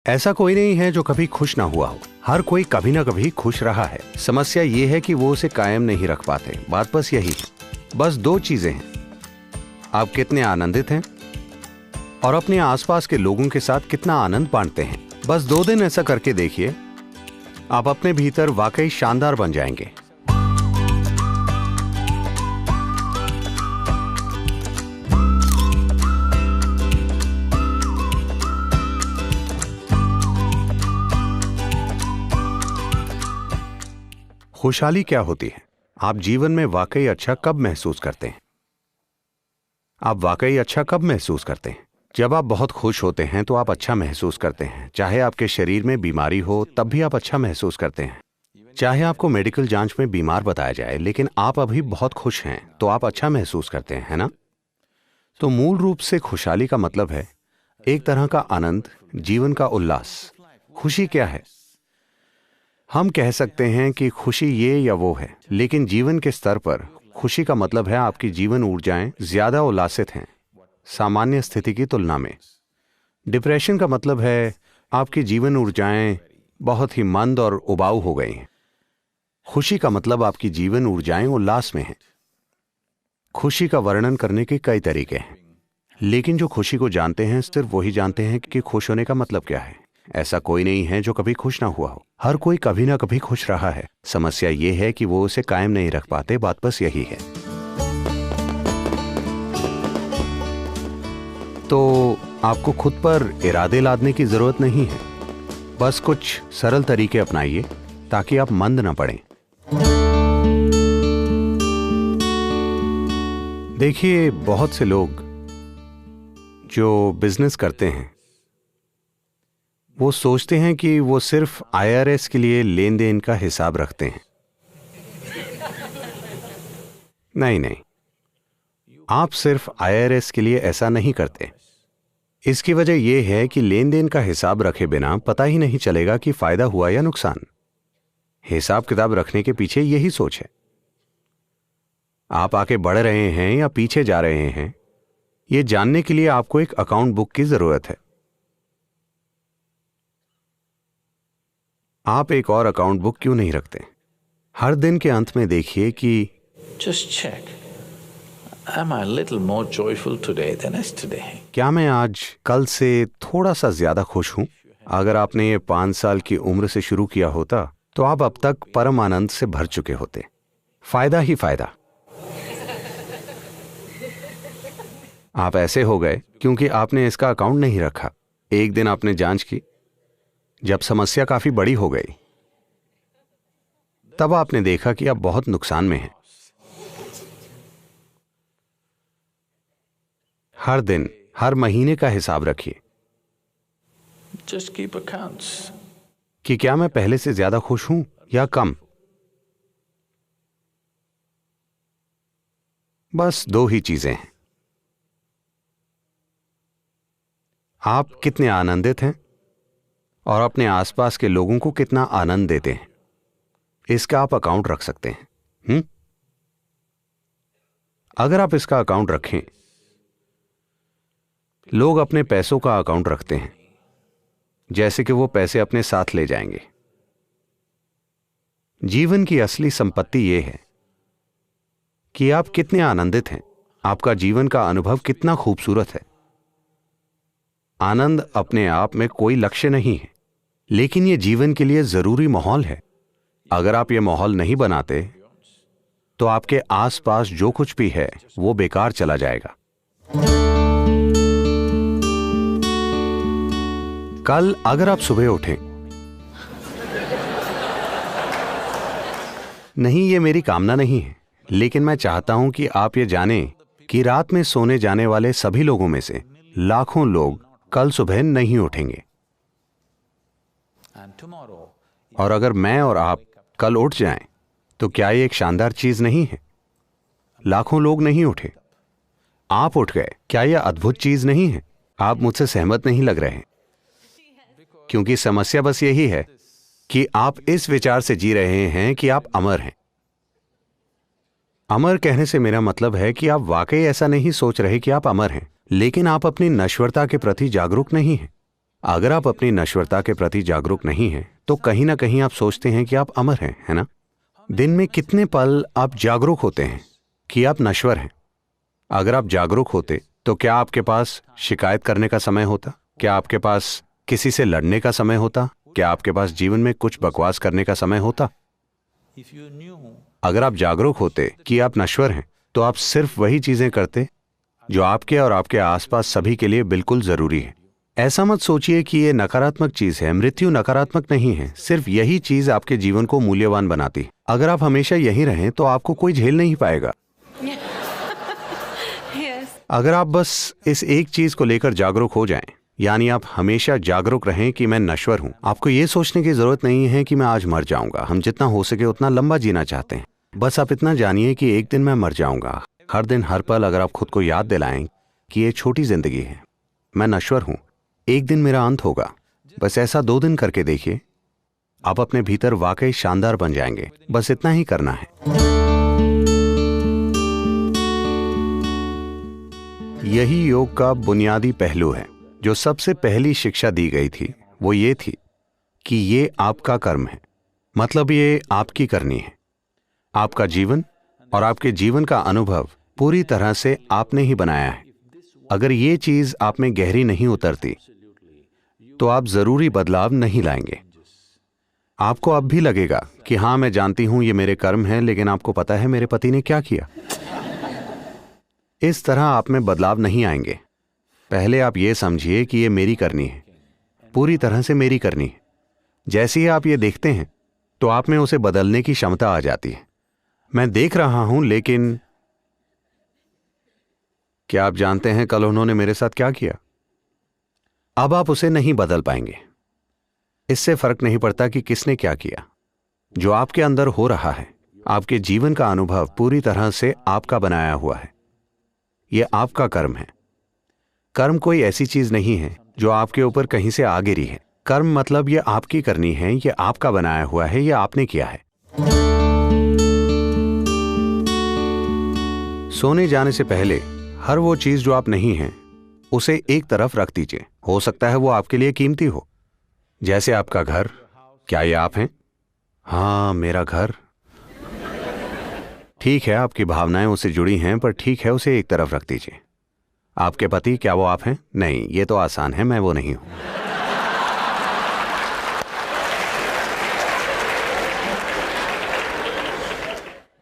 ऐसा कोई नहीं है जो कभी खुश ना हुआ हो। हर कोई कभी ना कभी खुश रहा है। समस्या ये है कि वो उसे कायम नहीं रख पाते। बात बस यही है। बस दो चीजें हैं, आप कितने आनंदित हैं और अपने आसपास के लोगों के साथ कितना आनंद बांटते हैं। बस 2 दिन ऐसा करके देखिए, आप अपने भीतर वाकई शानदार बन जाएंगे। खुशहाली क्या होती है? आप जीवन में वाकई अच्छा कब महसूस करते हैं? आप वाकई अच्छा कब महसूस करते हैं? जब आप बहुत खुश होते हैं तो आप अच्छा महसूस करते हैं। चाहे आपके शरीर में बीमारी हो तब भी आप अच्छा महसूस करते हैं। चाहे आपको मेडिकल जांच में बीमार बताया जाए लेकिन आप अभी बहुत खुश हैं तो आप अच्छा महसूस करते हैं, है ना? तो मूल रूप से खुशहाली का मतलब है एक तरह का आनंद, जीवन का उल्लास। खुशी क्या है? हम कह सकते हैं कि खुशी ये या वो है, लेकिन जीवन के स्तर पर खुशी का मतलब है आपकी जीवन ऊर्जाएं ज्यादा उल्लासित हैं सामान्य स्थिति की तुलना में। डिप्रेशन का मतलब है आपकी जीवन ऊर्जाएं बहुत ही मंद और उबाऊ हो गई हैं। खुशी का मतलब आपकी जीवन ऊर्जाएं उल्लास में हैं। खुशी का वर्णन करने के कई तरीके हैं, लेकिन जो खुशी को जानते हैं सिर्फ वही जानते हैं कि खुश होने का मतलब क्या है। ऐसा कोई नहीं है जो कभी खुश ना हुआ हो। हर कोई कभी ना कभी खुश रहा है। समस्या ये है कि वो उसे कायम नहीं रख पाते। बात बस यही है। तो आपको खुद पर इरादे लादने की जरूरत नहीं है। बस कुछ सरल तरीके अपनाइए ताकि आप मंद ना पड़ें। देखिए, बहुत से लोग जो बिजनेस करते हैं वो सोचते हैं कि वो सिर्फ IRS के लिए लेन देन का हिसाब रखते हैं। नहीं नहीं, आप सिर्फ IRS के लिए ऐसा नहीं करते। इसकी वजह यह है कि लेन देन का हिसाब रखे बिना पता ही नहीं चलेगा कि फायदा हुआ या नुकसान। हिसाब किताब रखने के पीछे यही सोच है। आप आगे बढ़ रहे हैं या पीछे जा रहे हैं, यह जानने के लिए आपको एक अकाउंट बुक की जरूरत है। आप एक और अकाउंट बुक क्यों नहीं रखते? हर दिन के अंत में देखिए कि Just check. Am I a little more joyful today than yesterday? क्या मैं आज कल से थोड़ा सा ज्यादा खुश हूं? अगर आपने ये 5 साल की उम्र से शुरू किया होता तो आप अब तक परम आनंद से भर चुके होते। फायदा ही फायदा। आप ऐसे हो गए क्योंकि आपने इसका अकाउंट नहीं रखा। एक दिन आपने जांच की, जब समस्या काफी बड़ी हो गई तब आपने देखा कि आप बहुत नुकसान में हैं। हर दिन, हर महीने का हिसाब रखिए Just keep accounts. कि क्या मैं पहले से ज्यादा खुश हूं या कम। बस 2 ही चीजें हैं, आप कितने आनंदित हैं और अपने आसपास के लोगों को कितना आनंद देते हैं। इसका आप अकाउंट रख सकते हैं। अगर आप इसका अकाउंट रखें, लोग अपने पैसों का अकाउंट रखते हैं जैसे कि वो पैसे अपने साथ ले जाएंगे। जीवन की असली संपत्ति यह है कि आप कितने आनंदित हैं, आपका जीवन का अनुभव कितना खूबसूरत है। आनंद अपने आप में कोई लक्ष्य नहीं है, लेकिन यह जीवन के लिए जरूरी माहौल है। अगर आप यह माहौल नहीं बनाते तो आपके आसपास जो कुछ भी है वो बेकार चला जाएगा। कल अगर आप सुबह उठें, नहीं, ये मेरी कामना नहीं है, लेकिन मैं चाहता हूं कि आप ये जानें कि रात में सोने जाने वाले सभी लोगों में से लाखों लोग कल सुबह नहीं उठेंगे। And tomorrow, और अगर मैं और आप कल उठ जाएं तो क्या ये एक शानदार चीज नहीं है? लाखों लोग नहीं उठे, आप उठ गए। क्या यह अद्भुत चीज नहीं है? आप मुझसे सहमत नहीं लग रहे हैं, क्योंकि समस्या बस यही है कि आप इस विचार से जी रहे हैं कि आप अमर हैं। अमर कहने से मेरा मतलब है कि आप वाकई ऐसा नहीं सोच रहे कि आप अमर हैं, लेकिन आप अपनी नश्वरता के प्रति जागरूक नहीं हैं। अगर आप अपनी नश्वरता के प्रति जागरूक नहीं हैं तो कहीं ना कहीं आप सोचते हैं कि आप अमर हैं, है ना? दिन में कितने पल आप जागरूक होते हैं कि आप नश्वर हैं? अगर आप जागरूक होते तो क्या आपके पास शिकायत करने का समय होता? क्या आपके पास किसी से लड़ने का समय होता? क्या आपके पास जीवन में कुछ बकवास करने का समय होता? अगर आप जागरूक होते कि आप नश्वर हैं तो आप सिर्फ वही चीजें करते जो आपके और आपके आसपास सभी के लिए बिल्कुल जरूरी है। ऐसा मत सोचिए कि ये नकारात्मक चीज है। मृत्यु नकारात्मक नहीं है, सिर्फ यही चीज आपके जीवन को मूल्यवान बनाती है। अगर आप हमेशा यहीं रहें तो आपको कोई झेल नहीं पाएगा। अगर आप बस इस एक चीज को लेकर जागरूक हो जाएं, यानी आप हमेशा जागरूक रहें कि मैं नश्वर हूं। आपको ये सोचने की जरूरत नहीं है कि मैं आज मर जाऊंगा। हम जितना हो सके उतना लंबा जीना चाहते हैं। बस आप इतना जानिए कि एक दिन मैं मर जाऊंगा। हर दिन हर पल अगर आप खुद को याद दिलाएं कि ये छोटी जिंदगी है, मैं नश्वर हूं, एक दिन मेरा अंत होगा, बस ऐसा 2 दिन करके देखिए, आप अपने भीतर वाकई शानदार बन जाएंगे। बस इतना ही करना है। यही योग का बुनियादी पहलू है। जो सबसे पहली शिक्षा दी गई थी वो ये थी कि ये आपका कर्म है, मतलब ये आपकी करनी है। आपका जीवन और आपके जीवन का अनुभव पूरी तरह से आपने ही बनाया है। अगर ये चीज आप में गहरी नहीं उतरती तो आप जरूरी बदलाव नहीं लाएंगे। आपको अब भी लगेगा कि हाँ, मैं जानती हूं ये मेरे कर्म हैं, लेकिन आपको पता है मेरे पति ने क्या किया। इस तरह आप में बदलाव नहीं आएंगे। पहले आप ये समझिए कि ये मेरी करनी है, पूरी तरह से मेरी करनी है। जैसे ही आप ये देखते हैं तो आप में उसे बदलने की क्षमता आ जाती है। मैं देख रहा हूं, लेकिन क्या आप जानते हैं कल उन्होंने मेरे साथ क्या किया? अब आप उसे नहीं बदल पाएंगे। इससे फर्क नहीं पड़ता कि किसने क्या किया। जो आपके अंदर हो रहा है, आपके जीवन का अनुभव पूरी तरह से आपका बनाया हुआ है। यह आपका कर्म है। कर्म कोई ऐसी चीज नहीं है जो आपके ऊपर कहीं से आ गिरी है। कर्म मतलब यह आपकी करनी है, यह आपका बनाया हुआ है, यह आपने किया है। सोने जाने से पहले हर वो चीज जो आप नहीं हैं उसे एक तरफ रख दीजिए। हो सकता है वो आपके लिए कीमती हो, जैसे आपका घर। क्या ये आप हैं? हाँ, मेरा घर। ठीक है, आपकी भावनाएं उससे जुड़ी हैं, पर ठीक है, उसे एक तरफ रख दीजिए। आपके पति, क्या वो आप हैं? नहीं, ये तो आसान है, मैं वो नहीं हूं।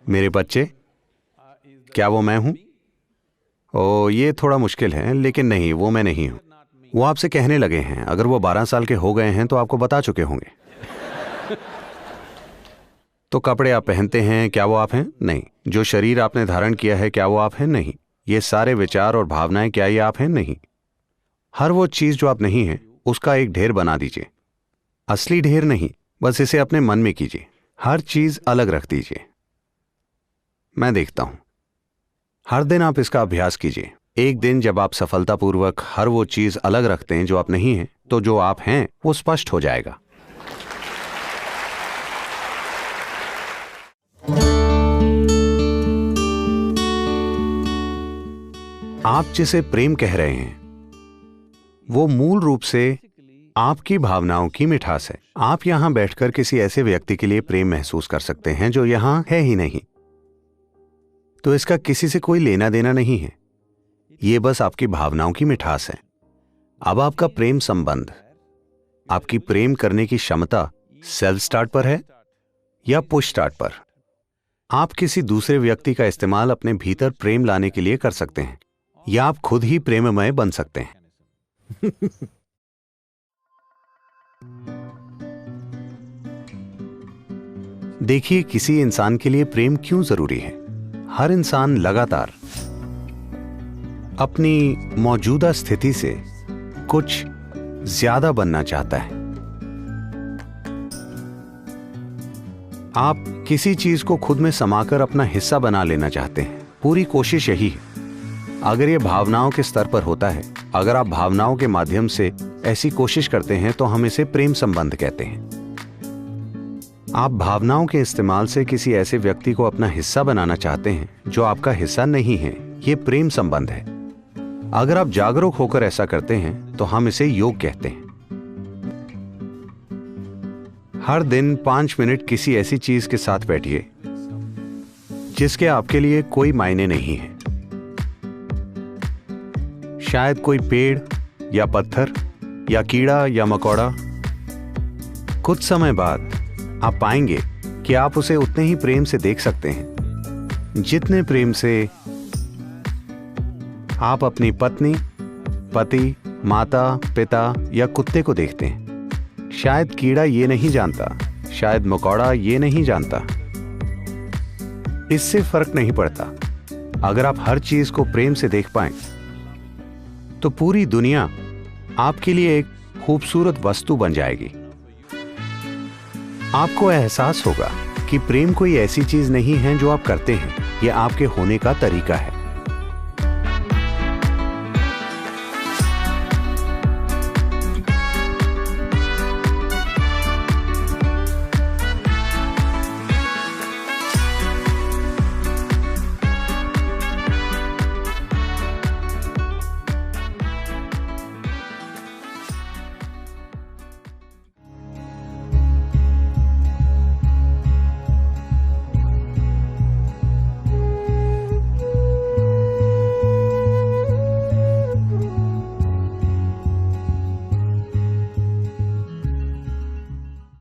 मेरे बच्चे, क्या वो मैं हूं? ओ, ये थोड़ा मुश्किल है, लेकिन नहीं, वो मैं नहीं हूं। वो आपसे कहने लगे हैं। अगर वो 12 साल के हो गए हैं तो आपको बता चुके होंगे। तो कपड़े आप पहनते हैं, क्या वो आप हैं? नहीं। जो शरीर आपने धारण किया है, क्या वो आप हैं? नहीं। ये सारे विचार और भावनाएं, क्या ये आप हैं? नहीं। हर वो चीज जो आप नहीं हैं उसका एक ढेर बना दीजिए। असली ढेर नहीं, बस इसे अपने मन में कीजिए। हर चीज अलग रख दीजिए। मैं देखता हूं। हर दिन आप इसका अभ्यास कीजिए। एक दिन जब आप सफलतापूर्वक हर वो चीज अलग रखते हैं जो आप नहीं हैं, तो जो आप हैं वो स्पष्ट हो जाएगा। आप जिसे प्रेम कह रहे हैं वो मूल रूप से आपकी भावनाओं की मिठास है। आप यहां बैठकर किसी ऐसे व्यक्ति के लिए प्रेम महसूस कर सकते हैं जो यहां है ही नहीं, तो इसका किसी से कोई लेना देना नहीं है। यह बस आपकी भावनाओं की मिठास है। अब आपका प्रेम संबंध, आपकी प्रेम करने की क्षमता सेल्फ स्टार्ट पर है या पुश स्टार्ट पर? आप किसी दूसरे व्यक्ति का इस्तेमाल अपने भीतर प्रेम लाने के लिए कर सकते हैं, या आप खुद ही प्रेममय बन सकते हैं। देखिए, किसी इंसान के लिए प्रेम क्यों जरूरी है। हर इंसान लगातार अपनी मौजूदा स्थिति से कुछ ज्यादा बनना चाहता है। आप किसी चीज को खुद में समाकर अपना हिस्सा बना लेना चाहते हैं। पूरी कोशिश यही है। अगर यह भावनाओं के स्तर पर होता है, अगर आप भावनाओं के माध्यम से ऐसी कोशिश करते हैं, तो हम इसे प्रेम संबंध कहते हैं। आप भावनाओं के इस्तेमाल से किसी ऐसे व्यक्ति को अपना हिस्सा बनाना चाहते हैं जो आपका हिस्सा नहीं है। यह प्रेम संबंध है। अगर आप जागरूक होकर ऐसा करते हैं तो हम इसे योग कहते हैं। हर दिन 5 मिनट किसी ऐसी चीज के साथ बैठिए जिसके आपके लिए कोई मायने नहीं है। शायद कोई पेड़ या पत्थर या कीड़ा या मकोड़ा। कुछ समय बाद आप पाएंगे कि आप उसे उतने ही प्रेम से देख सकते हैं जितने प्रेम से आप अपनी पत्नी, पति, माता, पिता या कुत्ते को देखते हैं। शायद कीड़ा ये नहीं जानता, शायद मकोड़ा ये नहीं जानता। इससे फर्क नहीं पड़ता। अगर आप हर चीज को प्रेम से देख पाएं तो पूरी दुनिया आपके लिए एक खूबसूरत वस्तु बन जाएगी। आपको एहसास होगा कि प्रेम कोई ऐसी चीज नहीं है जो आप करते हैं, यह आपके होने का तरीका है।